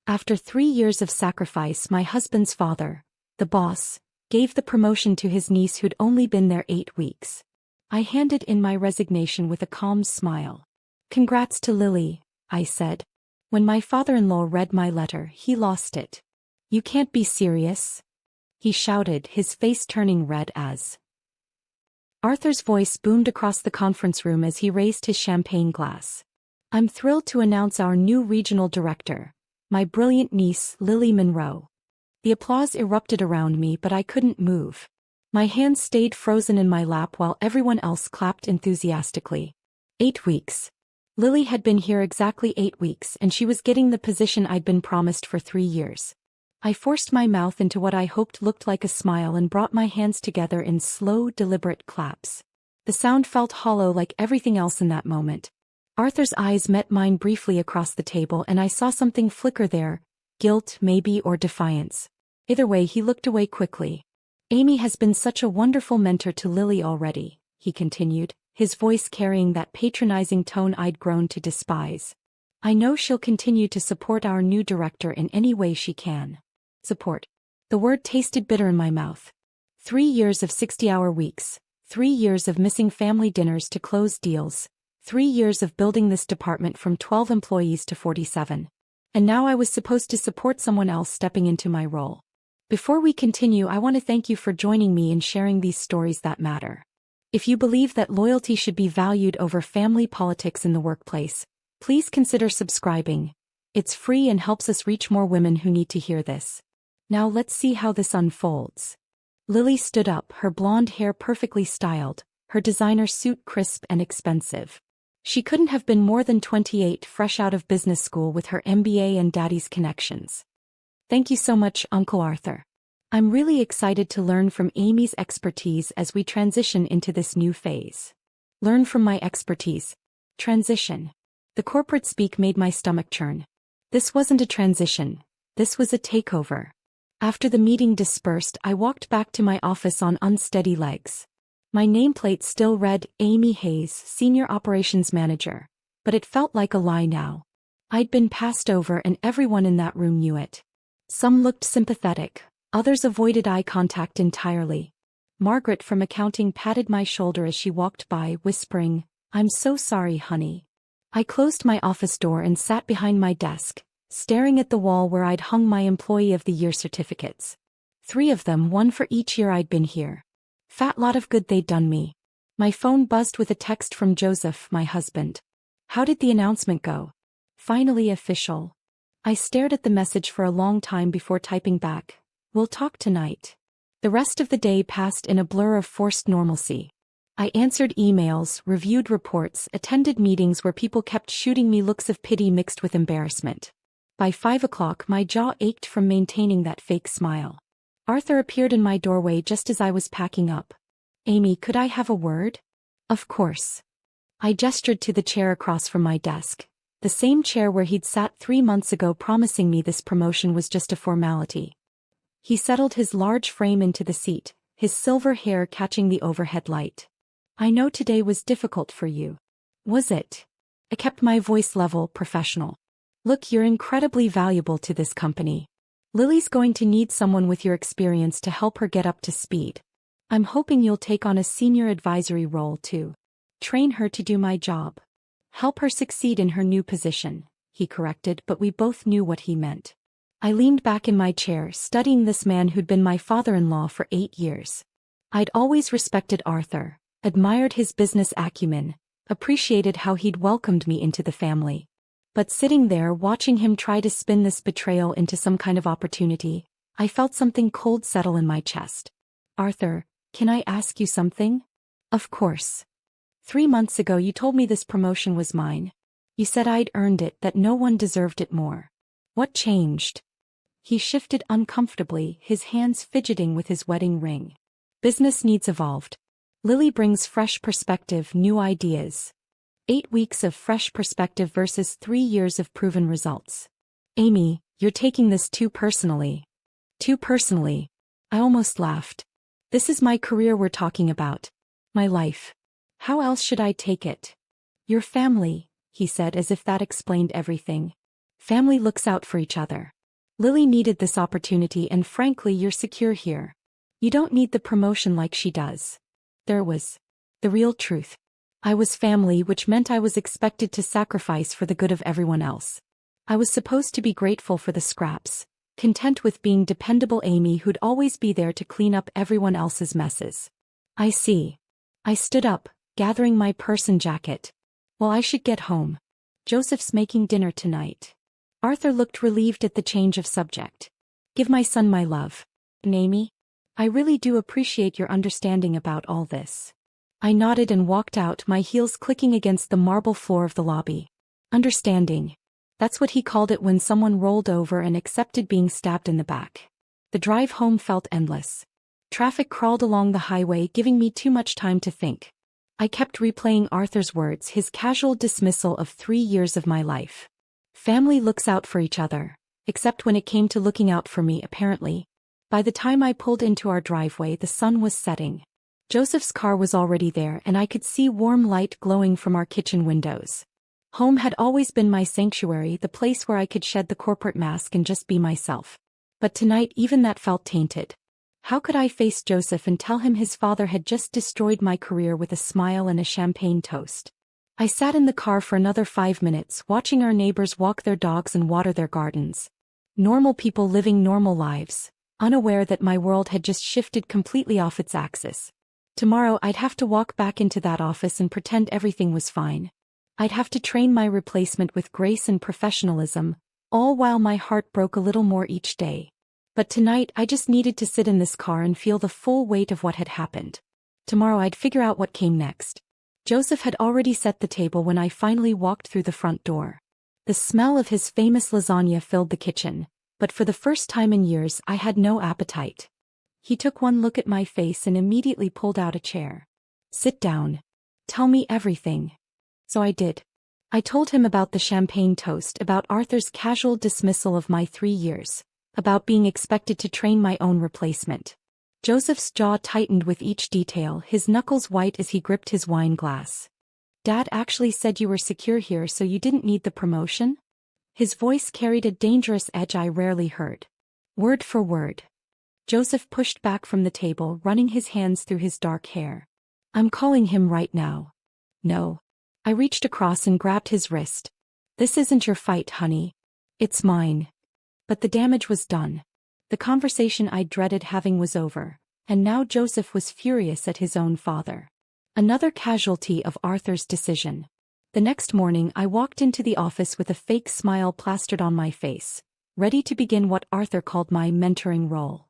After 3 years of sacrifice, my husband's father, the boss, gave the promotion to his niece who'd only been there 8 weeks. I handed in my resignation with a calm smile. "Congrats to Lily," I said. When my father-in-law read my letter, he lost it. "You can't be serious," he shouted, his face turning red as Arthur's voice boomed across the conference room as he raised his champagne glass. "I'm thrilled to announce our new regional director, my brilliant niece, Lily Monroe." The applause erupted around me, but I couldn't move. My hands stayed frozen in my lap while everyone else clapped enthusiastically. 8 weeks. Lily had been here exactly 8 weeks, and she was getting the position I'd been promised for 3 years. I forced my mouth into what I hoped looked like a smile and brought my hands together in slow, deliberate claps. The sound felt hollow like everything else in that moment. Arthur's eyes met mine briefly across the table, and I saw something flicker there, guilt maybe, or defiance. Either way, he looked away quickly. "Amy has been such a wonderful mentor to Lily already," he continued, his voice carrying that patronizing tone I'd grown to despise. "I know she'll continue to support our new director in any way she can." Support. The word tasted bitter in my mouth. 3 years of 60-hour weeks, 3 years of missing family dinners to close deals, 3 years of building this department from 12 employees to 47. And now I was supposed to support someone else stepping into my role. Before we continue, I want to thank you for joining me in sharing these stories that matter. If you believe that loyalty should be valued over family politics in the workplace, please consider subscribing. It's free and helps us reach more women who need to hear this. Now let's see how this unfolds. Lily stood up, her blonde hair perfectly styled, her designer suit crisp and expensive. She couldn't have been more than 28, fresh out of business school with her MBA and daddy's connections. "Thank you so much, Uncle Arthur. I'm really excited to learn from Amy's expertise as we transition into this new phase." Learn from my expertise. Transition. The corporate speak made my stomach churn. This wasn't a transition. This was a takeover. After the meeting dispersed, I walked back to my office on unsteady legs. My nameplate still read Amy Hayes, Senior Operations Manager, but it felt like a lie now. I'd been passed over, and everyone in that room knew it. Some looked sympathetic, others avoided eye contact entirely. Margaret from accounting patted my shoulder as she walked by, whispering, "I'm so sorry, honey." I closed my office door and sat behind my desk, staring at the wall where I'd hung my Employee of the Year certificates. 3 of them, one for each year I'd been here. Fat lot of good they'd done me. My phone buzzed with a text from Joseph, my husband. "How did the announcement go?" "Finally official." I stared at the message for a long time before typing back, "We'll talk tonight." The rest of the day passed in a blur of forced normalcy. I answered emails, reviewed reports, attended meetings where people kept shooting me looks of pity mixed with embarrassment. By 5 o'clock my jaw ached from maintaining that fake smile. Arthur appeared in my doorway just as I was packing up. "Amy, could I have a word?" "Of course." I gestured to the chair across from my desk, the same chair where he'd sat 3 months ago promising me this promotion was just a formality. He settled his large frame into the seat, his silver hair catching the overhead light. "I know today was difficult for you." "Was it?" I kept my voice level, professional. "Look, you're incredibly valuable to this company. Lily's going to need someone with your experience to help her get up to speed. I'm hoping you'll take on a senior advisory role too. Train her to do my job. Help her succeed in her new position," he corrected, but we both knew what he meant. I leaned back in my chair, studying this man who'd been my father-in-law for 8 years. I'd always respected Arthur, admired his business acumen, appreciated how he'd welcomed me into the family. But sitting there watching him try to spin this betrayal into some kind of opportunity, I felt something cold settle in my chest. "Arthur, can I ask you something?" "Of course." 3 months ago you told me this promotion was mine. You said I'd earned it, that no one deserved it more. What changed?" He shifted uncomfortably, his hands fidgeting with his wedding ring. "Business needs evolved. Lily brings fresh perspective, new ideas. 8 weeks of fresh perspective versus 3 years of proven results. Amy, you're taking this too personally." "Too personally?" I almost laughed. "This is my career we're talking about. My life. How else should I take it?" "Your family," he said as if that explained everything. "Family looks out for each other." Lily needed this opportunity and frankly you're secure here. You don't need the promotion like she does. There was the real truth. I was family, which meant I was expected to sacrifice for the good of everyone else. I was supposed to be grateful for the scraps, content with being dependable Amy who'd always be there to clean up everyone else's messes. I see. I stood up, gathering my purse and jacket. Well, I should get home. Joseph's making dinner tonight. Arthur looked relieved at the change of subject. Give my son my love. And Amy? I really do appreciate your understanding about all this. I nodded and walked out, my heels clicking against the marble floor of the lobby. Understanding. That's what he called it when someone rolled over and accepted being stabbed in the back. The drive home felt endless. Traffic crawled along the highway, giving me too much time to think. I kept replaying Arthur's words, his casual dismissal of 3 years of my life. Family looks out for each other, except when it came to looking out for me, apparently. By the time I pulled into our driveway, the sun was setting. Joseph's car was already there and I could see warm light glowing from our kitchen windows. Home had always been my sanctuary, the place where I could shed the corporate mask and just be myself. But tonight even that felt tainted. How could I face Joseph and tell him his father had just destroyed my career with a smile and a champagne toast? I sat in the car for another 5 minutes, watching our neighbors walk their dogs and water their gardens. Normal people living normal lives, unaware that my world had just shifted completely off its axis. Tomorrow I'd have to walk back into that office and pretend everything was fine. I'd have to train my replacement with grace and professionalism, all while my heart broke a little more each day. But tonight I just needed to sit in this car and feel the full weight of what had happened. Tomorrow I'd figure out what came next. Joseph had already set the table when I finally walked through the front door. The smell of his famous lasagna filled the kitchen, but for the first time in years I had no appetite. He took one look at my face and immediately pulled out a chair. Sit down. Tell me everything. So I did. I told him about the champagne toast, about Arthur's casual dismissal of my 3 years, about being expected to train my own replacement. Joseph's jaw tightened with each detail, his knuckles white as he gripped his wine glass. Dad actually said you were secure here so you didn't need the promotion? His voice carried a dangerous edge I rarely heard. Word for word. Joseph pushed back from the table, running his hands through his dark hair. I'm calling him right now. No. I reached across and grabbed his wrist. This isn't your fight, honey. It's mine. But the damage was done. The conversation I dreaded having was over, and now Joseph was furious at his own father. Another casualty of Arthur's decision. The next morning I walked into the office with a fake smile plastered on my face, ready to begin what Arthur called my mentoring role.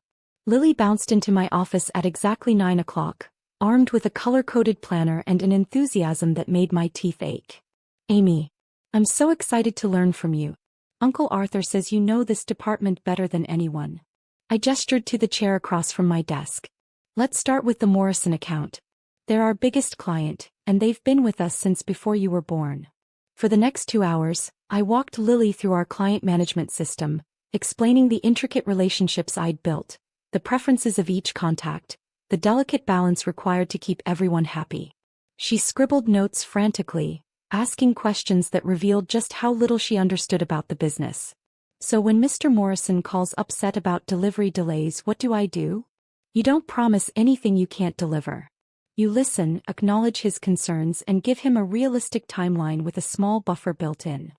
Lily bounced into my office at exactly 9 o'clock, armed with a color-coded planner and an enthusiasm that made my teeth ache. Amy, I'm so excited to learn from you. Uncle Arthur says you know this department better than anyone. I gestured to the chair across from my desk. Let's start with the Morrison account. They're our biggest client, and they've been with us since before you were born. For the next 2 hours, I walked Lily through our client management system, explaining the intricate relationships I'd built, the preferences of each contact, the delicate balance required to keep everyone happy. She scribbled notes frantically, asking questions that revealed just how little she understood about the business. So when Mr. Morrison calls upset about delivery delays, what do? You don't promise anything you can't deliver. You listen, acknowledge his concerns, and give him a realistic timeline with a small buffer built in.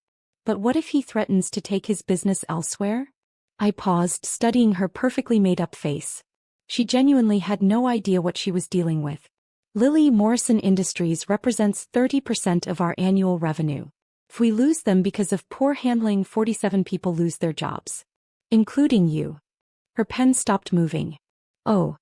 But what if he threatens to take his business elsewhere? I paused, studying her perfectly made-up face. She genuinely had no idea what she was dealing with. Lily Morrison Industries represents 30% of our annual revenue. If we lose them because of poor handling, 47 people lose their jobs. Including you. Her pen stopped moving. Oh.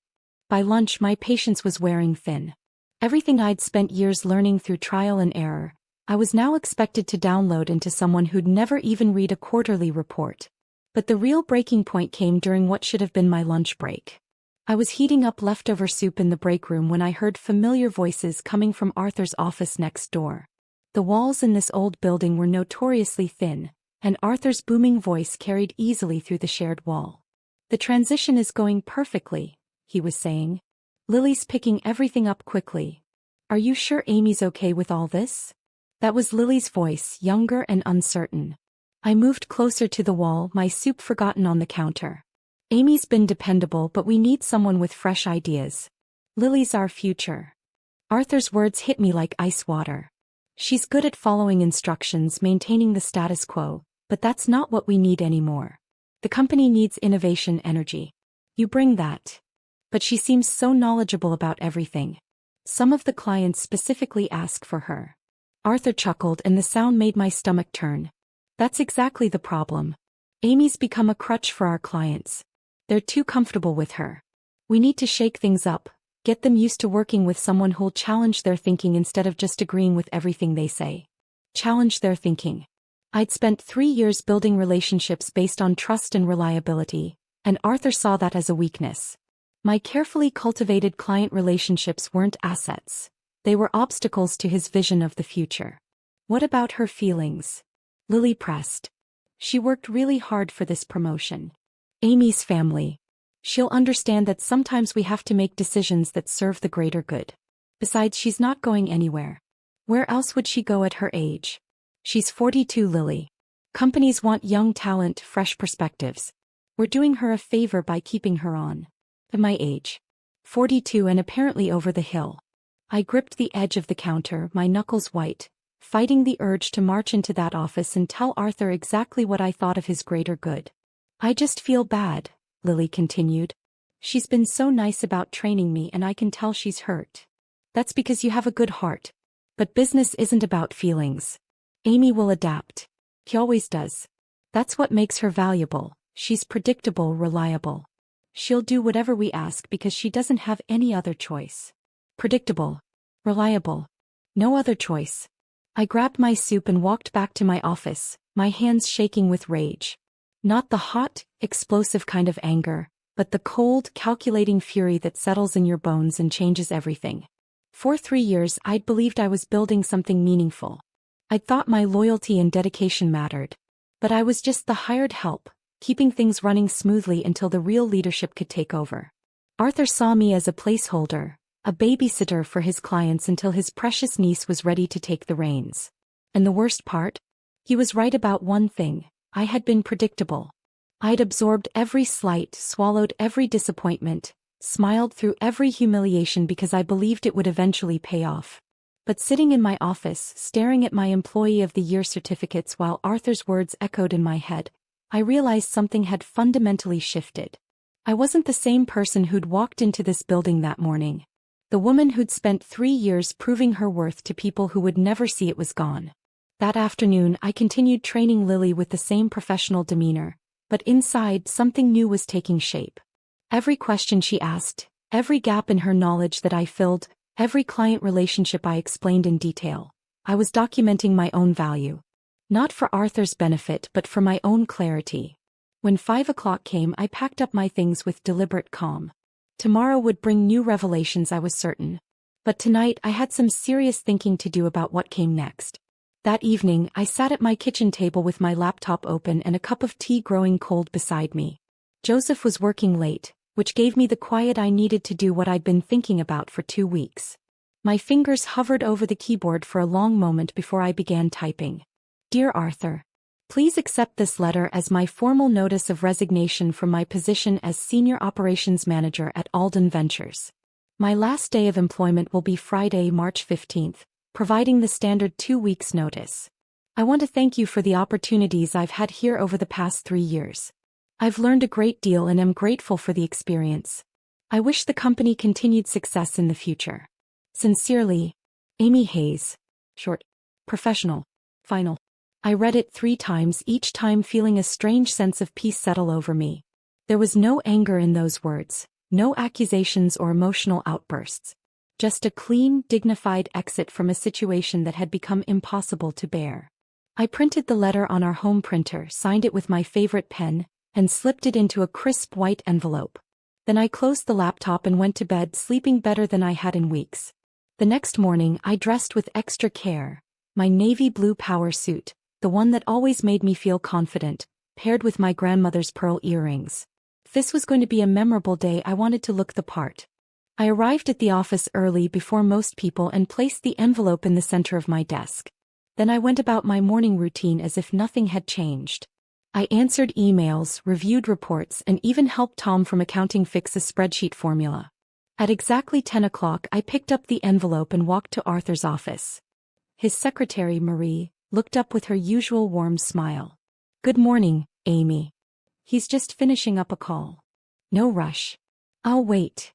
By lunch my patience was wearing thin. Everything I'd spent years learning through trial and error, I was now expected to download into someone who'd never even read a quarterly report. But the real breaking point came during what should have been my lunch break. I was heating up leftover soup in the break room when I heard familiar voices coming from Arthur's office next door. The walls in this old building were notoriously thin, and Arthur's booming voice carried easily through the shared wall. The transition is going perfectly, he was saying. Lily's picking everything up quickly. Are you sure Amy's okay with all this? That was Lily's voice, younger and uncertain. I moved closer to the wall, my soup forgotten on the counter. Amy's been dependable, but we need someone with fresh ideas. Lily's our future. Arthur's words hit me like ice water. She's good at following instructions, maintaining the status quo, but that's not what we need anymore. The company needs innovation energy. You bring that. But she seems so knowledgeable about everything. Some of the clients specifically ask for her. Arthur chuckled and the sound made my stomach turn. That's exactly the problem. Amy's become a crutch for our clients. They're too comfortable with her. We need to shake things up, get them used to working with someone who'll challenge their thinking instead of just agreeing with everything they say. Challenge their thinking. I'd spent 3 years building relationships based on trust and reliability, and Arthur saw that as a weakness. My carefully cultivated client relationships weren't assets. They were obstacles to his vision of the future. What about her feelings? Lily pressed. She worked really hard for this promotion. Amy's family. She'll understand that sometimes we have to make decisions that serve the greater good. Besides, she's not going anywhere. Where else would she go at her age? She's 42, Lily. Companies want young talent, fresh perspectives. We're doing her a favor by keeping her on. At my age. 42 and apparently over the hill. I gripped the edge of the counter, my knuckles white, fighting the urge to march into that office and tell Arthur exactly what I thought of his greater good. I just feel bad, Lily continued. She's been so nice about training me and I can tell she's hurt. That's because you have a good heart. But business isn't about feelings. Amy will adapt. He always does. That's what makes her valuable. She's predictable, reliable. She'll do whatever we ask because she doesn't have any other choice. Predictable. Reliable. No other choice. I grabbed my soup and walked back to my office, my hands shaking with rage. Not the hot, explosive kind of anger, but the cold, calculating fury that settles in your bones and changes everything. For 3 years I'd believed I was building something meaningful. I'd thought my loyalty and dedication mattered. But I was just the hired help, keeping things running smoothly until the real leadership could take over. Arthur saw me as a placeholder, a babysitter for his clients until his precious niece was ready to take the reins. And the worst part? He was right about one thing. I had been predictable. I'd absorbed every slight, swallowed every disappointment, smiled through every humiliation because I believed it would eventually pay off. But sitting in my office, staring at my Employee of the Year certificates while Arthur's words echoed in my head, I realized something had fundamentally shifted. I wasn't the same person who'd walked into this building that morning. The woman who'd spent 3 years proving her worth to people who would never see it was gone. That afternoon I continued training Lily with the same professional demeanor, but inside something new was taking shape. Every question she asked, every gap in her knowledge that I filled, every client relationship I explained in detail, I was documenting my own value. Not for Arthur's benefit but for my own clarity. When 5 o'clock came I packed up my things with deliberate calm. Tomorrow would bring new revelations, I was certain. But tonight I had some serious thinking to do about what came next. That evening I sat at my kitchen table with my laptop open and a cup of tea growing cold beside me. Joseph was working late, which gave me the quiet I needed to do what I'd been thinking about for 2 weeks. My fingers hovered over the keyboard for a long moment before I began typing. Dear Arthur, please accept this letter as my formal notice of resignation from my position as Senior Operations Manager at Alden Ventures. My last day of employment will be Friday, March 15th, providing the standard 2 weeks notice. I want to thank you for the opportunities I've had here over the past 3 years. I've learned a great deal and am grateful for the experience. I wish the company continued success in the future. Sincerely, Amy Hayes. Short. Professional. Final. I read it 3 times, each time feeling a strange sense of peace settle over me. There was no anger in those words, no accusations or emotional outbursts. Just a clean, dignified exit from a situation that had become impossible to bear. I printed the letter on our home printer, signed it with my favorite pen, and slipped it into a crisp white envelope. Then I closed the laptop and went to bed, sleeping better than I had in weeks. The next morning I dressed with extra care, my navy blue power suit, the one that always made me feel confident, paired with my grandmother's pearl earrings. If this was going to be a memorable day, I wanted to look the part. I arrived at the office early before most people and placed the envelope in the center of my desk. Then I went about my morning routine as if nothing had changed. I answered emails, reviewed reports, and even helped Tom from accounting fix a spreadsheet formula. At exactly 10 o'clock, I picked up the envelope and walked to Arthur's office. His secretary, Marie, looked up with her usual warm smile. "Good morning, Amy. He's just finishing up a call. No rush. I'll wait."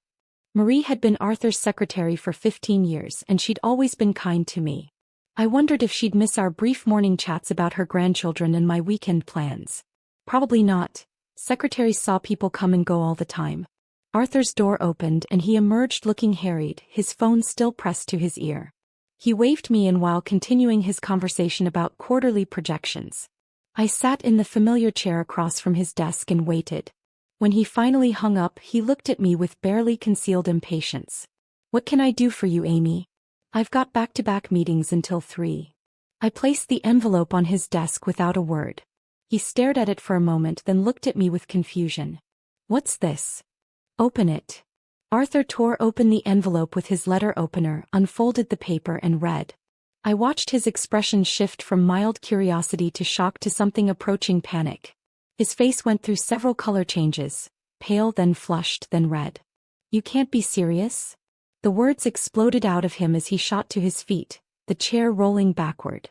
Marie had been Arthur's secretary for 15 years, and she'd always been kind to me. I wondered if she'd miss our brief morning chats about her grandchildren and my weekend plans. Probably not. Secretaries saw people come and go all the time. Arthur's door opened and he emerged looking harried, his phone still pressed to his ear. He waved me in while continuing his conversation about quarterly projections. I sat in the familiar chair across from his desk and waited. When he finally hung up, he looked at me with barely concealed impatience. "What can I do for you, Amy? I've got back-to-back meetings until 3. I placed the envelope on his desk without a word. He stared at it for a moment, then looked at me with confusion. "What's this?" "Open it." Arthur tore open the envelope with his letter opener, unfolded the paper and read. I watched his expression shift from mild curiosity to shock to something approaching panic. His face went through several color changes, pale, then flushed, then red. "You can't be serious?" The words exploded out of him as he shot to his feet, the chair rolling backward.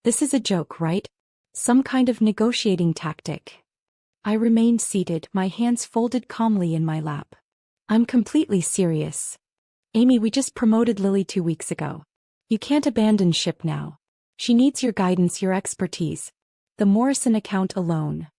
"This is a joke, right? Some kind of negotiating tactic." I remained seated, my hands folded calmly in my lap. "I'm completely serious. Amy, we just promoted Lily 2 weeks ago. You can't abandon ship now. She needs your guidance, your expertise. The Morrison account alone.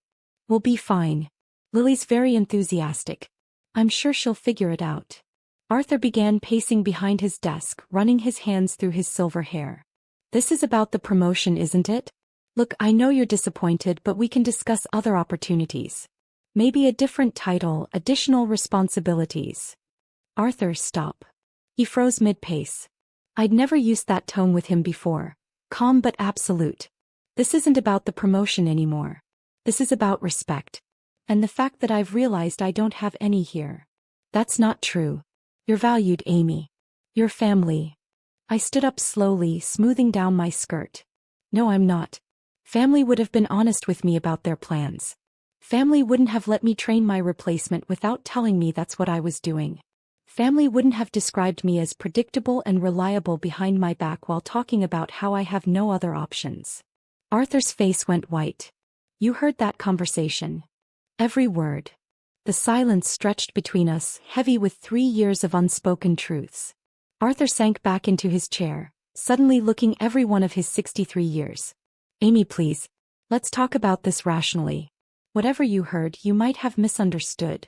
We'll be fine. Lily's very enthusiastic. I'm sure she'll figure it out." Arthur began pacing behind his desk, running his hands through his silver hair. "This is about the promotion, isn't it? Look, I know you're disappointed, but we can discuss other opportunities. Maybe a different title, additional responsibilities." "Arthur, stop." He froze mid-pace. I'd never used that tone with him before. Calm but absolute. "This isn't about the promotion anymore. This is about respect. And the fact that I've realized I don't have any here." "That's not true. You're valued, Amy. Your family." I stood up slowly, smoothing down my skirt. "No, I'm not. Family would have been honest with me about their plans. Family wouldn't have let me train my replacement without telling me that's what I was doing. Family wouldn't have described me as predictable and reliable behind my back while talking about how I have no other options." Arthur's face went white. "You heard that conversation. Every word." The silence stretched between us, heavy with 3 years of unspoken truths. Arthur sank back into his chair, suddenly looking every one of his 63 years. "Amy, please. Let's talk about this rationally. Whatever you heard, you might have misunderstood."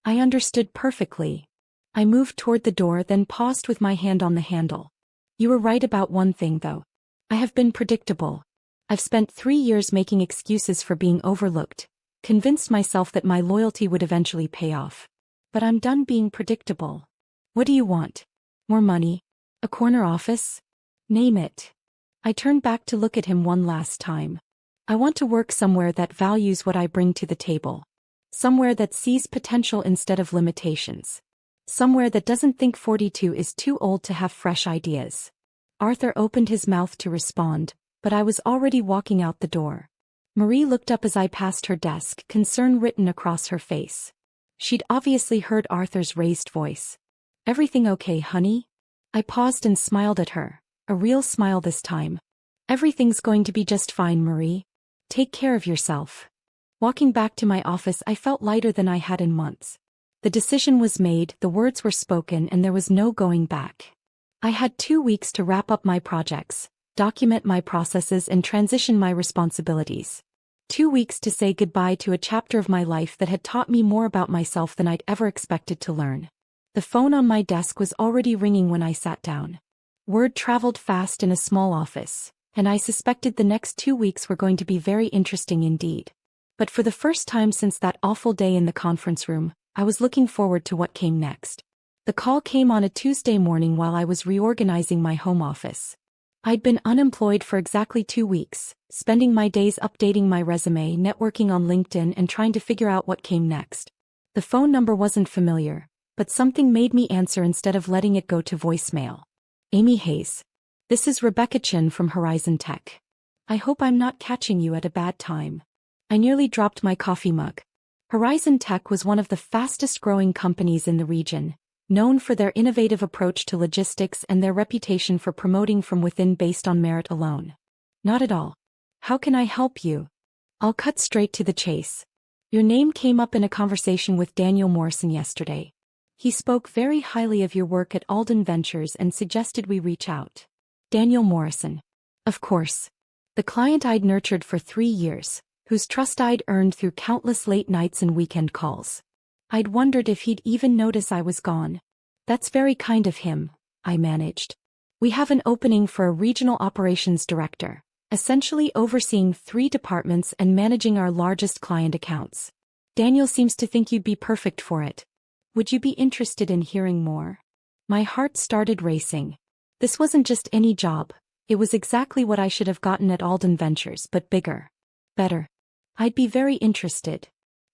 I understood perfectly. I moved toward the door, then paused with my hand on the handle. "You were right about one thing, though. I have been predictable. I've spent 3 years making excuses for being overlooked, convinced myself that my loyalty would eventually pay off. But I'm done being predictable. What do you want? More money? A corner office? Name it." I turned back to look at him one last time. "I want to work somewhere that values what I bring to the table. Somewhere that sees potential instead of limitations. Somewhere that doesn't think 42 is too old to have fresh ideas." Arthur opened his mouth to respond, but I was already walking out the door. Marie looked up as I passed her desk, concern written across her face. She'd obviously heard Arthur's raised voice. "Everything okay, honey?" I paused and smiled at her, a real smile this time. "Everything's going to be just fine, Marie. Take care of yourself." Walking back to my office, I felt lighter than I had in months. The decision was made, the words were spoken, and there was no going back. I had 2 weeks to wrap up my projects, document my processes, and transition my responsibilities. 2 weeks to say goodbye to a chapter of my life that had taught me more about myself than I'd ever expected to learn. The phone on my desk was already ringing when I sat down. Word traveled fast in a small office, and I suspected the next 2 weeks were going to be very interesting indeed. But for the first time since that awful day in the conference room, I was looking forward to what came next. The call came on a Tuesday morning while I was reorganizing my home office. I'd been unemployed for exactly 2 weeks, spending my days updating my resume, networking on LinkedIn, and trying to figure out what came next. The phone number wasn't familiar, but something made me answer instead of letting it go to voicemail. "Amy Hayes. This is Rebecca Chin from Horizon Tech. I hope I'm not catching you at a bad time. I nearly dropped my coffee mug. Horizon Tech was one of the fastest-growing companies in the region, known for their innovative approach to logistics and their reputation for promoting from within based on merit alone. Not at all. How can I help you? I'll cut straight to the chase. Your name came up in a conversation with Daniel Morrison yesterday. He spoke very highly of your work at Alden Ventures and suggested we reach out. Daniel Morrison. Of course. The client I'd nurtured for 3 years, whose trust I'd earned through countless late nights and weekend calls. I'd wondered if he'd even notice I was gone. That's very kind of him, I managed. We have an opening for a regional operations director, essentially overseeing 3 departments and managing our largest client accounts. Daniel seems to think you'd be perfect for it. Would you be interested in hearing more? My heart started racing. This wasn't just any job. It was exactly what I should have gotten at Alden Ventures, but bigger. Better. I'd be very interested.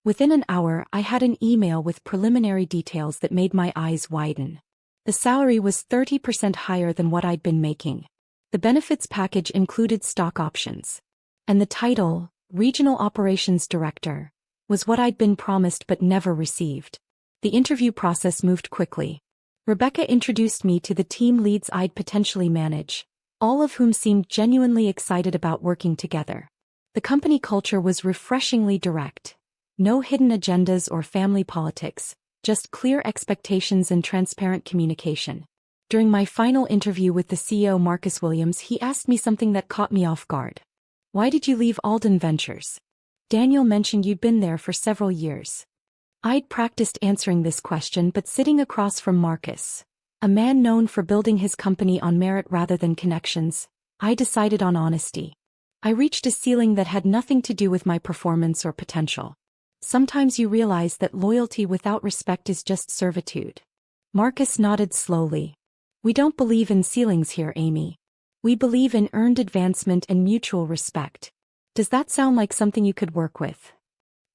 Within an hour, I had an email with preliminary details that made my eyes widen. The salary was 30% higher than what I'd been making. The benefits package included stock options. And the title, Regional Operations Director, was what I'd been promised but never received. The interview process moved quickly. Rebecca introduced me to the team leads I'd potentially manage, all of whom seemed genuinely excited about working together. The company culture was refreshingly direct. No hidden agendas or family politics, just clear expectations and transparent communication. During my final interview with the CEO Marcus Williams, he asked me something that caught me off guard. Why did you leave Alden Ventures? Daniel mentioned you'd been there for several years. I'd practiced answering this question, but sitting across from Marcus, a man known for building his company on merit rather than connections, I decided on honesty. I reached a ceiling that had nothing to do with my performance or potential. Sometimes you realize that loyalty without respect is just servitude. Marcus nodded slowly. We don't believe in ceilings here, Amy. We believe in earned advancement and mutual respect. Does that sound like something you could work with?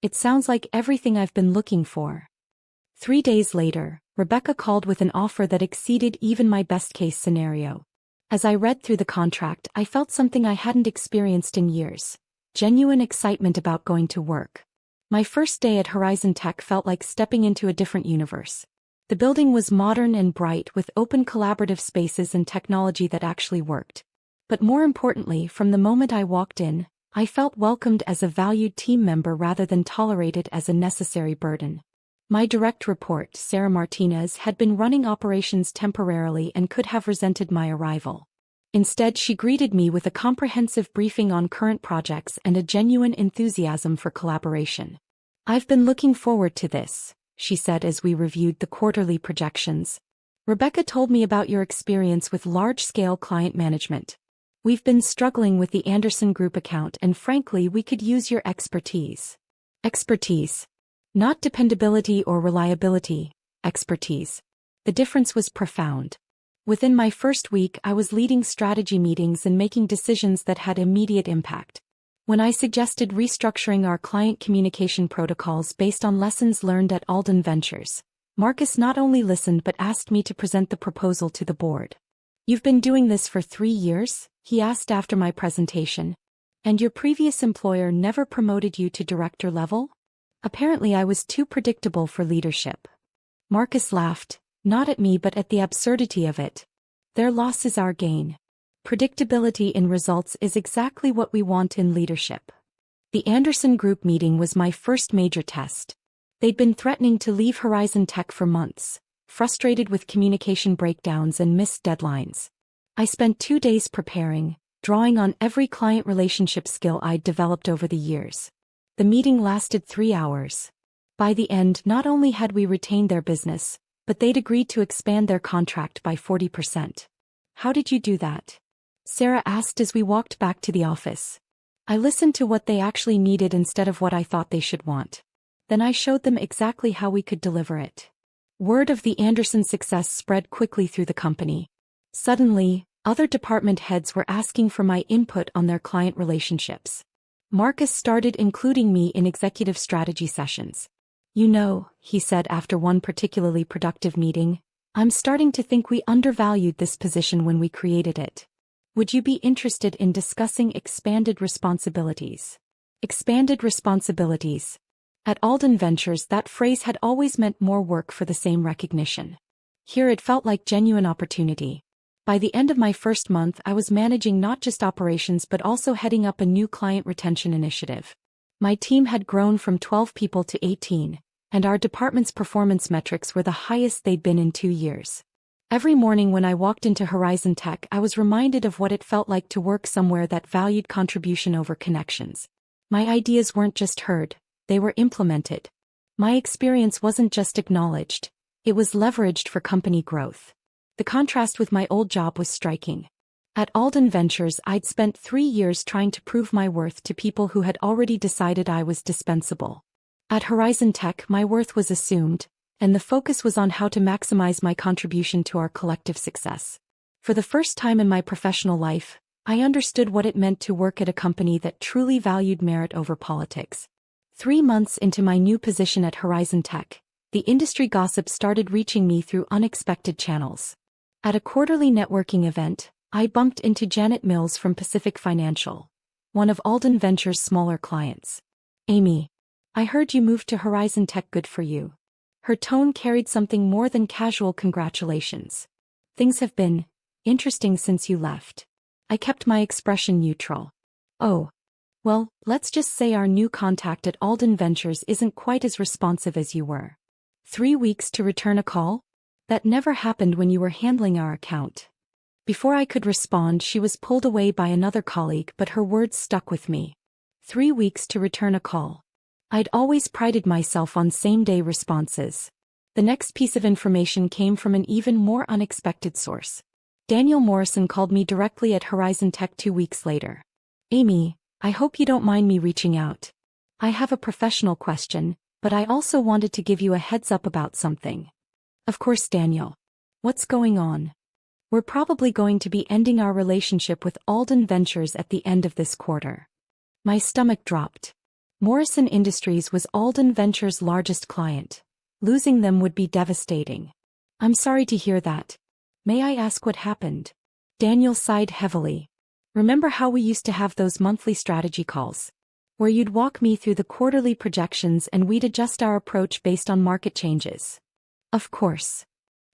It sounds like everything I've been looking for. 3 days later, Rebecca called with an offer that exceeded even my best-case scenario. As I read through the contract, I felt something I hadn't experienced in years. Genuine excitement about going to work. My first day at Horizon Tech felt like stepping into a different universe. The building was modern and bright with open collaborative spaces and technology that actually worked. But more importantly, from the moment I walked in, I felt welcomed as a valued team member rather than tolerated as a necessary burden. My direct report, Sarah Martinez, had been running operations temporarily and could have resented my arrival. Instead, she greeted me with a comprehensive briefing on current projects and a genuine enthusiasm for collaboration. I've been looking forward to this, she said as we reviewed the quarterly projections. Rebecca told me about your experience with large-scale client management. We've been struggling with the Anderson Group account and frankly we could use your expertise. Expertise. Not dependability or reliability, expertise. The difference was profound. Within my first week I was leading strategy meetings and making decisions that had immediate impact. When I suggested restructuring our client communication protocols based on lessons learned at Alden Ventures, Marcus not only listened but asked me to present the proposal to the board. You've been doing this for 3 years? He asked after my presentation. And your previous employer never promoted you to director level? Apparently I was too predictable for leadership. Marcus laughed, not at me but at the absurdity of it. Their loss is our gain. Predictability in results is exactly what we want in leadership. The Anderson Group meeting was my first major test. They'd been threatening to leave Horizon Tech for months, frustrated with communication breakdowns and missed deadlines. I spent 2 days preparing, drawing on every client relationship skill I'd developed over the years. The meeting lasted 3 hours. By the end, not only had we retained their business, but they'd agreed to expand their contract by 40%. How did you do that? Sarah asked as we walked back to the office. I listened to what they actually needed instead of what I thought they should want. Then I showed them exactly how we could deliver it. Word of the Anderson success spread quickly through the company. Suddenly, other department heads were asking for my input on their client relationships. Marcus started including me in executive strategy sessions. You know, he said after one particularly productive meeting, I'm starting to think we undervalued this position when we created it. Would you be interested in discussing expanded responsibilities? Expanded responsibilities. At Alden Ventures, that phrase had always meant more work for the same recognition. Here it felt like genuine opportunity. By the end of my first month, I was managing not just operations but also heading up a new client retention initiative. My team had grown from 12 people to 18, and our department's performance metrics were the highest they'd been in 2 years. Every morning when I walked into Horizon Tech, I was reminded of what it felt like to work somewhere that valued contribution over connections. My ideas weren't just heard, they were implemented. My experience wasn't just acknowledged, it was leveraged for company growth. The contrast with my old job was striking. At Alden Ventures, I'd spent 3 years trying to prove my worth to people who had already decided I was dispensable. At Horizon Tech, my worth was assumed, and the focus was on how to maximize my contribution to our collective success. For the first time in my professional life, I understood what it meant to work at a company that truly valued merit over politics. 3 months into my new position at Horizon Tech, the industry gossip started reaching me through unexpected channels. At a quarterly networking event, I bumped into Janet Mills from Pacific Financial, one of Alden Ventures' smaller clients. "Amy, I heard you moved to Horizon Tech. Good for you." Her tone carried something more than casual congratulations. "Things have been interesting since you left." I kept my expression neutral. "Oh. Well, let's just say our new contact at Alden Ventures isn't quite as responsive as you were. 3 weeks to return a call? That never happened when you were handling our account." Before I could respond, she was pulled away by another colleague, but her words stuck with me. 3 weeks to return a call. I'd always prided myself on same-day responses. The next piece of information came from an even more unexpected source. Daniel Morrison called me directly at Horizon Tech 2 weeks later. "Amy, I hope you don't mind me reaching out. I have a professional question, but I also wanted to give you a heads up about something." "Of course, Daniel. What's going on?" "We're probably going to be ending our relationship with Alden Ventures at the end of this quarter." My stomach dropped. Morrison Industries was Alden Ventures' largest client. Losing them would be devastating. "I'm sorry to hear that. May I ask what happened?" Daniel sighed heavily. "Remember how we used to have those monthly strategy calls, where you'd walk me through the quarterly projections and we'd adjust our approach based on market changes?" "Of course.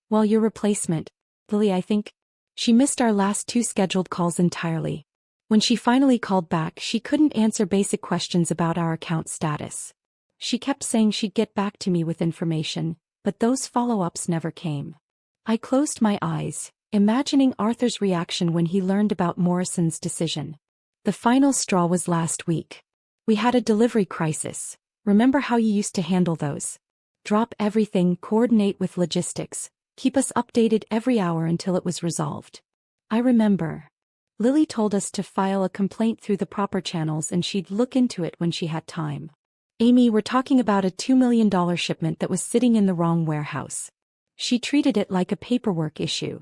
Well, your replacement, Lily, I think, she missed our last 2 scheduled calls entirely. When she finally called back, she couldn't answer basic questions about our account status. She kept saying she'd get back to me with information, but those follow-ups never came." I closed my eyes, imagining Arthur's reaction when he learned about Morrison's decision. The final straw was last week. "We had a delivery crisis. Remember how you used to handle those? Drop everything, coordinate with logistics, keep us updated every hour until it was resolved." "I remember. Lily told us to file a complaint through the proper channels and she'd look into it when she had time." "Amy, we're talking about a $2 million shipment that was sitting in the wrong warehouse. She treated it like a paperwork issue."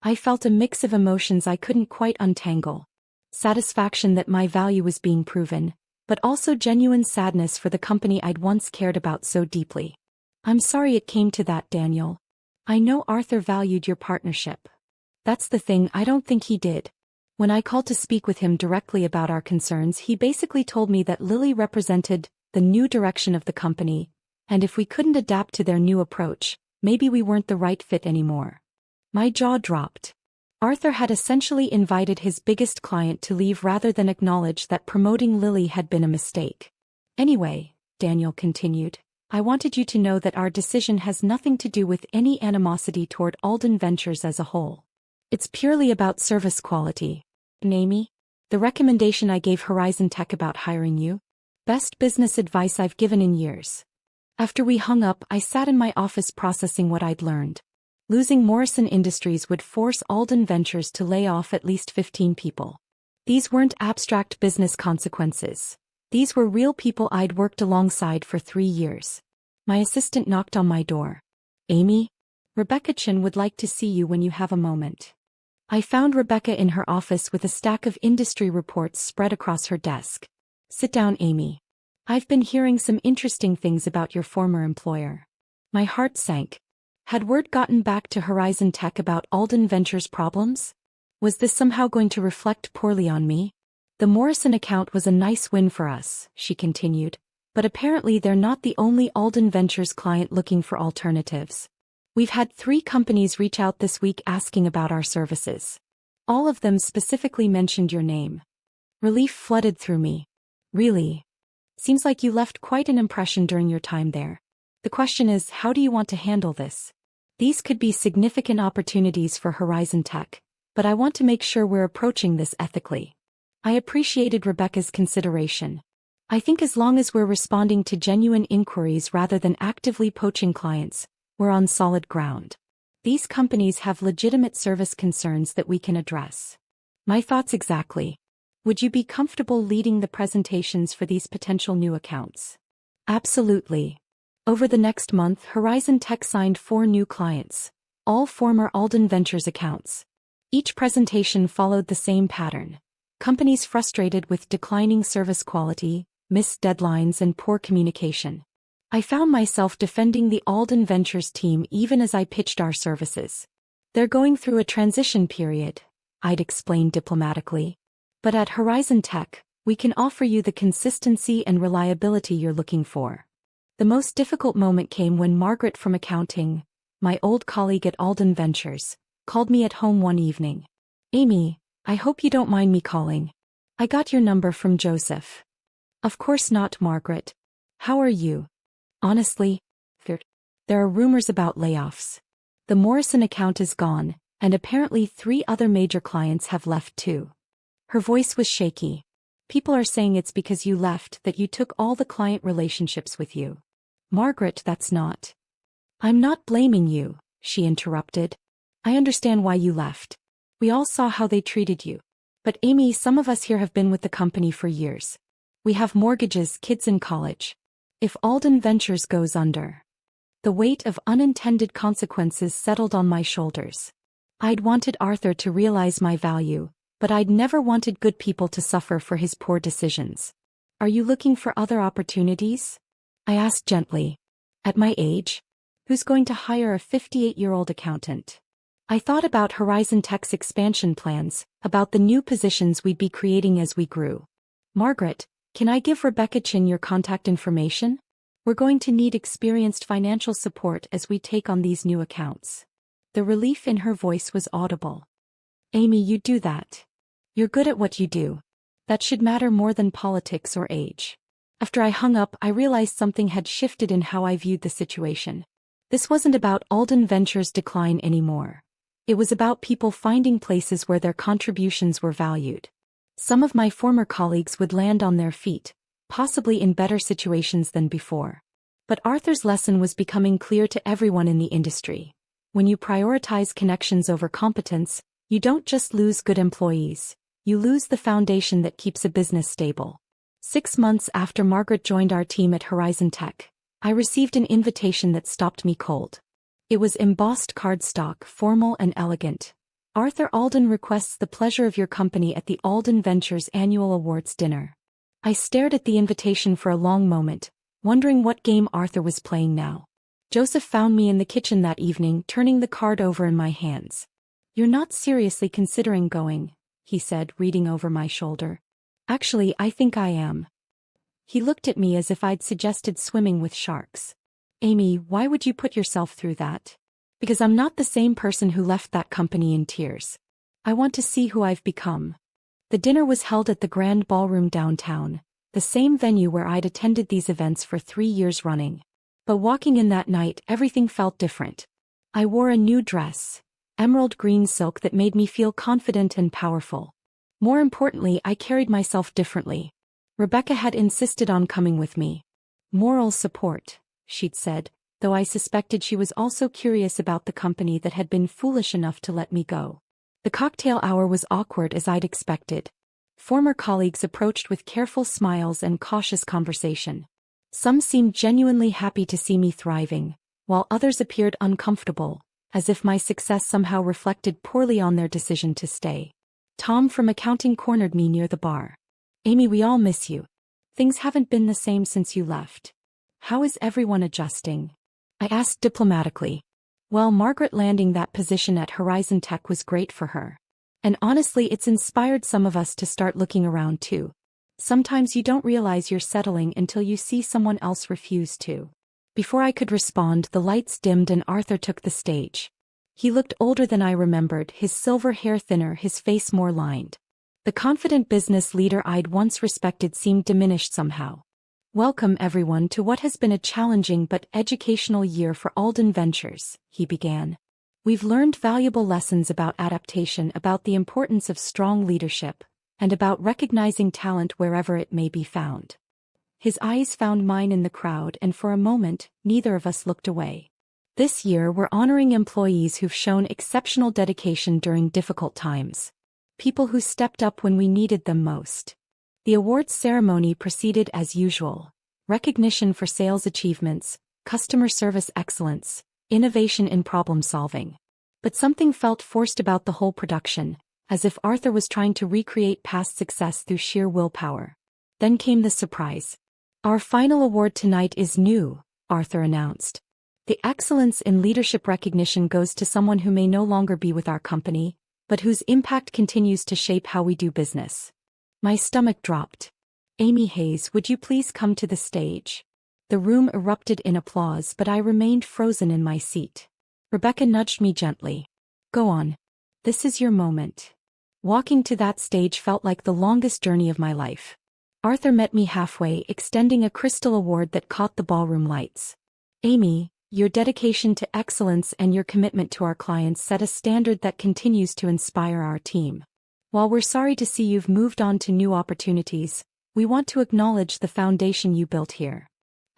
I felt a mix of emotions I couldn't quite untangle. Satisfaction that my value was being proven, but also genuine sadness for the company I'd once cared about so deeply. "I'm sorry it came to that, Daniel. I know Arthur valued your partnership." "That's the thing, I don't think he did. When I called to speak with him directly about our concerns, he basically told me that Lily represented the new direction of the company, and if we couldn't adapt to their new approach, maybe we weren't the right fit anymore." My jaw dropped. Arthur had essentially invited his biggest client to leave rather than acknowledge that promoting Lily had been a mistake. "Anyway," Daniel continued, "I wanted you to know that our decision has nothing to do with any animosity toward Alden Ventures as a whole. It's purely about service quality. Amy, the recommendation I gave Horizon Tech about hiring you? Best business advice I've given in years." After we hung up, I sat in my office processing what I'd learned. Losing Morrison Industries would force Alden Ventures to lay off at least 15 people. These weren't abstract business consequences. These were real people I'd worked alongside for 3 years. My assistant knocked on my door. "Amy, Rebecca Chin would like to see you when you have a moment." I found Rebecca in her office with a stack of industry reports spread across her desk. "Sit down, Amy. I've been hearing some interesting things about your former employer." My heart sank. Had word gotten back to Horizon Tech about Alden Ventures' problems? Was this somehow going to reflect poorly on me? The Morrison account was a nice win for us, she continued, but apparently they're not the only Alden Ventures client looking for alternatives. We've had 3 companies reach out this week asking about our services. All of them specifically mentioned your name. Relief flooded through me. Really? Seems like you left quite an impression during your time there. The question is, how do you want to handle this? These could be significant opportunities for Horizon Tech, but I want to make sure we're approaching this ethically. I appreciated Rebecca's consideration. I think as long as we're responding to genuine inquiries rather than actively poaching clients, we're on solid ground. These companies have legitimate service concerns that we can address. My thoughts exactly. Would you be comfortable leading the presentations for these potential new accounts? Absolutely. Over the next month, Horizon Tech signed 4 new clients, all former Alden Ventures accounts. Each presentation followed the same pattern. Companies frustrated with declining service quality, missed deadlines, and poor communication. I found myself defending the Alden Ventures team even as I pitched our services. They're going through a transition period, I'd explained diplomatically. But at Horizon Tech, we can offer you the consistency and reliability you're looking for. The most difficult moment came when Margaret from accounting, my old colleague at Alden Ventures, called me at home one evening. Amy, I hope you don't mind me calling. I got your number from Joseph. Of course not, Margaret. How are you? Honestly, there are rumors about layoffs. The Morrison account is gone, and apparently 3 other major clients have left too. Her voice was shaky. People are saying it's because you left that you took all the client relationships with you. Margaret, that's not. I'm not blaming you, she interrupted. I understand why you left. We all saw how they treated you. But Amy, some of us here have been with the company for years. We have mortgages, kids in college. If Alden Ventures goes under, the weight of unintended consequences settled on my shoulders. I'd wanted Arthur to realize my value, but I'd never wanted good people to suffer for his poor decisions. Are you looking for other opportunities? I asked gently. At my age? Who's going to hire a 58-year-old accountant? I thought about Horizon Tech's expansion plans, about the new positions we'd be creating as we grew. Margaret, can I give Rebecca Chin your contact information? We're going to need experienced financial support as we take on these new accounts. The relief in her voice was audible. Amy, you do that. You're good at what you do. That should matter more than politics or age. After I hung up, I realized something had shifted in how I viewed the situation. This wasn't about Alden Ventures' decline anymore. It was about people finding places where their contributions were valued. Some of my former colleagues would land on their feet, possibly in better situations than before. But Arthur's lesson was becoming clear to everyone in the industry. When you prioritize connections over competence, you don't just lose good employees, you lose the foundation that keeps a business stable. 6 months after Margaret joined our team at Horizon Tech, I received an invitation that stopped me cold. It was embossed cardstock, formal and elegant. Arthur Alden requests the pleasure of your company at the Alden Ventures annual awards dinner. I stared at the invitation for a long moment, wondering what game Arthur was playing now. Joseph found me in the kitchen that evening, turning the card over in my hands. You're not seriously considering going, he said, reading over my shoulder. Actually, I think I am. He looked at me as if I'd suggested swimming with sharks. Amy, why would you put yourself through that? Because I'm not the same person who left that company in tears. I want to see who I've become. The dinner was held at the Grand Ballroom downtown, the same venue where I'd attended these events for 3 years running. But walking in that night, everything felt different. I wore a new dress, emerald green silk that made me feel confident and powerful. More importantly, I carried myself differently. Rebecca had insisted on coming with me. Moral support, she'd said, though I suspected she was also curious about the company that had been foolish enough to let me go. The cocktail hour was awkward as I'd expected. Former colleagues approached with careful smiles and cautious conversation. Some seemed genuinely happy to see me thriving, while others appeared uncomfortable, as if my success somehow reflected poorly on their decision to stay. Tom from accounting cornered me near the bar. Amy, we all miss you. Things haven't been the same since you left. How is everyone adjusting? I asked diplomatically. Well, Margaret landing that position at Horizon Tech was great for her. And honestly, it's inspired some of us to start looking around too. Sometimes you don't realize you're settling until you see someone else refuse to. Before I could respond, the lights dimmed and Arthur took the stage. He looked older than I remembered, his silver hair thinner, his face more lined. The confident business leader I'd once respected seemed diminished somehow. "Welcome everyone to what has been a challenging but educational year for Alden Ventures," he began. "We've learned valuable lessons about adaptation, about the importance of strong leadership, and about recognizing talent wherever it may be found." His eyes found mine in the crowd, and for a moment, neither of us looked away. "This year we're honoring employees who've shown exceptional dedication during difficult times. People who stepped up when we needed them most." The awards ceremony proceeded as usual. Recognition for sales achievements, customer service excellence, innovation in problem solving. But something felt forced about the whole production, as if Arthur was trying to recreate past success through sheer willpower. Then came the surprise. "Our final award tonight is new," Arthur announced. "The Excellence in Leadership recognition goes to someone who may no longer be with our company, but whose impact continues to shape how we do business." My stomach dropped. "Amy Hayes, would you please come to the stage?" The room erupted in applause, but I remained frozen in my seat. Rebecca nudged me gently. "Go on. This is your moment." Walking to that stage felt like the longest journey of my life. Arthur met me halfway, extending a crystal award that caught the ballroom lights. "Amy, your dedication to excellence and your commitment to our clients set a standard that continues to inspire our team. While we're sorry to see you've moved on to new opportunities, we want to acknowledge the foundation you built here."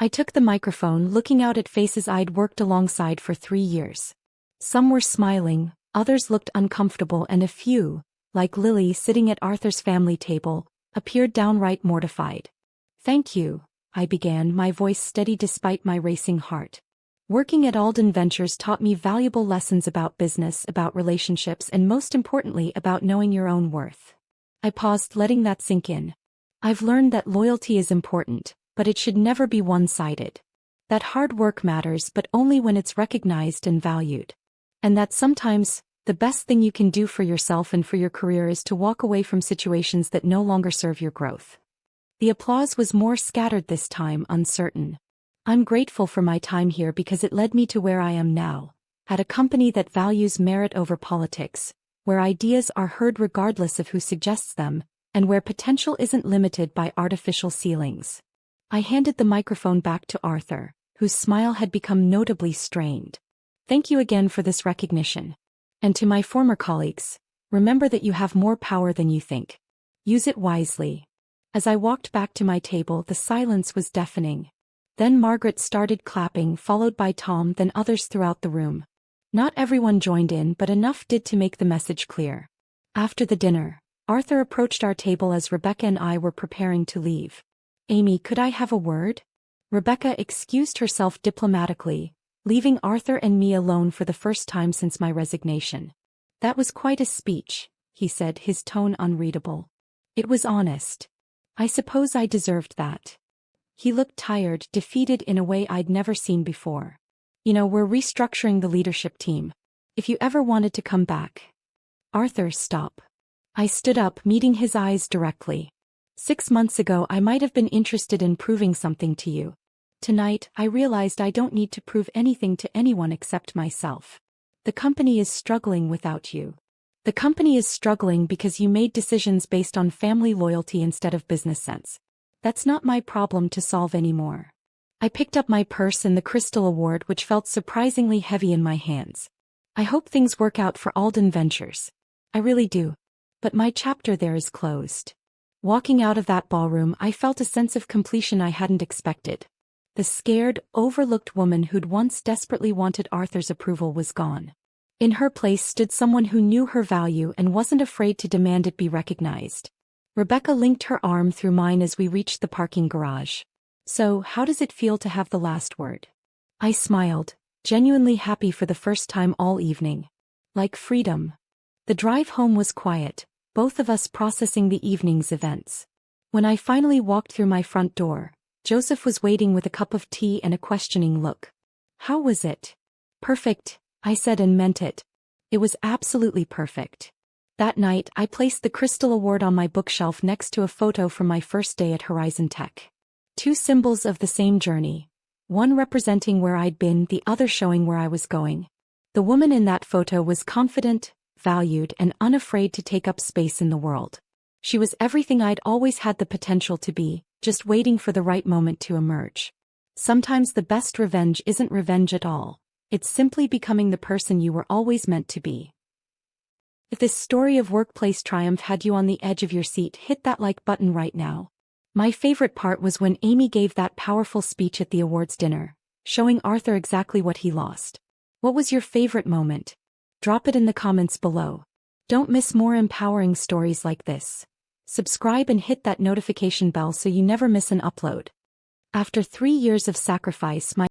I took the microphone, looking out at faces I'd worked alongside for 3 years. Some were smiling, others looked uncomfortable, and a few, like Lily sitting at Arthur's family table, appeared downright mortified. "Thank you," I began, my voice steady despite my racing heart. "Working at Alden Ventures taught me valuable lessons about business, about relationships, and most importantly about knowing your own worth." I paused, letting that sink in. "I've learned that loyalty is important, but it should never be one-sided. That hard work matters, but only when it's recognized and valued. And that sometimes, the best thing you can do for yourself and for your career is to walk away from situations that no longer serve your growth." The applause was more scattered this time, uncertain. "I'm grateful for my time here because it led me to where I am now, at a company that values merit over politics, where ideas are heard regardless of who suggests them, and where potential isn't limited by artificial ceilings." I handed the microphone back to Arthur, whose smile had become notably strained. "Thank you again for this recognition. And to my former colleagues, remember that you have more power than you think. Use it wisely." As I walked back to my table, the silence was deafening. Then Margaret started clapping, followed by Tom, then others throughout the room. Not everyone joined in, but enough did to make the message clear. After the dinner, Arthur approached our table as Rebecca and I were preparing to leave. "Amy, could I have a word?" Rebecca excused herself diplomatically, leaving Arthur and me alone for the first time since my resignation. "That was quite a speech," he said, his tone unreadable. "It was honest. I suppose I deserved that." He looked tired, defeated in a way I'd never seen before. "You know, we're restructuring the leadership team. If you ever wanted to come back." "Arthur, stop." I stood up, meeting his eyes directly. 6 months ago I might have been interested in proving something to you. Tonight, I realized I don't need to prove anything to anyone except myself. The company is struggling without you. The company is struggling because you made decisions based on family loyalty instead of business sense. That's not my problem to solve anymore." I picked up my purse and the Crystal Award, which felt surprisingly heavy in my hands. "I hope things work out for Alden Ventures. I really do. But my chapter there is closed." Walking out of that ballroom, I felt a sense of completion I hadn't expected. The scared, overlooked woman who'd once desperately wanted Arthur's approval was gone. In her place stood someone who knew her value and wasn't afraid to demand it be recognized. Rebecca linked her arm through mine as we reached the parking garage. "So, how does it feel to have the last word?" I smiled, genuinely happy for the first time all evening. Like freedom. The drive home was quiet, both of us processing the evening's events. When I finally walked through my front door, Joseph was waiting with a cup of tea and a questioning look. "How was it?" "Perfect," I said and meant it. It was absolutely perfect. That night, I placed the Crystal Award on my bookshelf next to a photo from my first day at Horizon Tech. Two symbols of the same journey. One representing where I'd been, the other showing where I was going. The woman in that photo was confident, valued, and unafraid to take up space in the world. She was everything I'd always had the potential to be, just waiting for the right moment to emerge. Sometimes the best revenge isn't revenge at all. It's simply becoming the person you were always meant to be. If this story of workplace triumph had you on the edge of your seat, hit that like button right now. My favorite part was when Amy gave that powerful speech at the awards dinner, showing Arthur exactly what he lost. What was your favorite moment? Drop it in the comments below. Don't miss more empowering stories like this. Subscribe and hit that notification bell so you never miss an upload. After 3 years of sacrifice, my